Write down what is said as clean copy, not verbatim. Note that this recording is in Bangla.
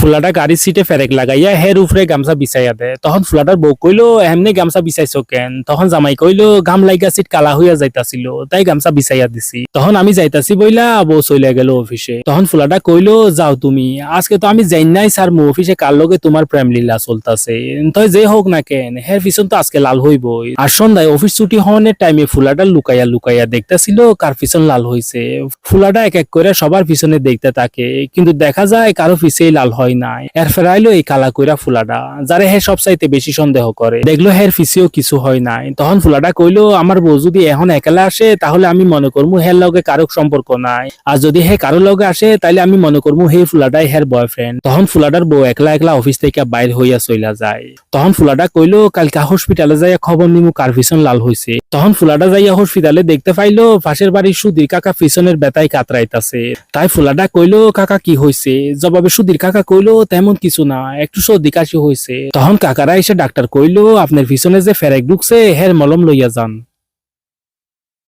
ফুলাটা গাড়ির সিটে ফেরেক লাগাইয়া হের উপরে গামছা বিছাইয়া দে। তখন ফুলাটার বউ কইলো এমনি গামছা বিছাইছো কেন? তখন জামাই কইলো গাম লাইগা সিট কালা হইয়া যাইতাছিল তাই গামছা বিছাইয়া দিছি। তখন আমি যাইতাছি বইলা বউ চলে গেল অফিসে। তখন ফুলাটা কইলো যাও তুমি, আজকে তো আমি যাই নাই স্যার মো অফিসে কার লগে তোমার প্রেম লীলা চলতাছে, তাই যে হোক না কেন হের পিছন তো আজকে লাল হইবই। আর সন্ধ্যায় অফিস ছুটি হওয়ার টাইমে ফুলাটা লুকাইয়া লুকাইয়া দেখতেছিল কার পিছন লাল হইছে। ফুলাটা এক এক করে সবার পিছনে দেখতে থাকে, কিন্তু দেখা যায় কারো পিছেই লাল হয় নাই। এর ফেরাইলো এই কালা কইরা ফুলাটা, যারে হে সব চাইতে বেশি সন্দেহ করে। দেখলো হের পিছেও কিছু হয় নাই। তখন ফুলাটা কইলো আমার বউ যদি এখন একলা আসে তাহলে আমি মনে করবো হের লগে কারো সম্পর্ক নাই, আর যদি হে কারো লগে আসে তাইলে আমি মনে করবো হে ফুলাটাই হের বয়ফ্রেন্ড। তখন ফুলাটার বউ একলা একলা অফিস থেকে বাইর হইয়া চইলা যায়। তখন ফুলাটা কইলো কালকা হসপিটালে যাইয়া খবর নিমু কার পিছন লাল হইছে। তখন ফুলাটা যাইয়া হসপিটালে দেখতে পাইলো পাশের বাড়ির সুধীর কাকা পিছনের বেতায় কাতরাইতাছে। তাই ফুলাটা কইলো কাকা কি হইছে? জবাবে সুধীর কাকা কইলো তেমন কিছু না, একটু সর্দি কাশি হইছে। তখন কাকারা এসে ডাক্তার কইলো আপনার পিছনে যে ফেরেক ঢুকছে হের মলম লইয়া যান।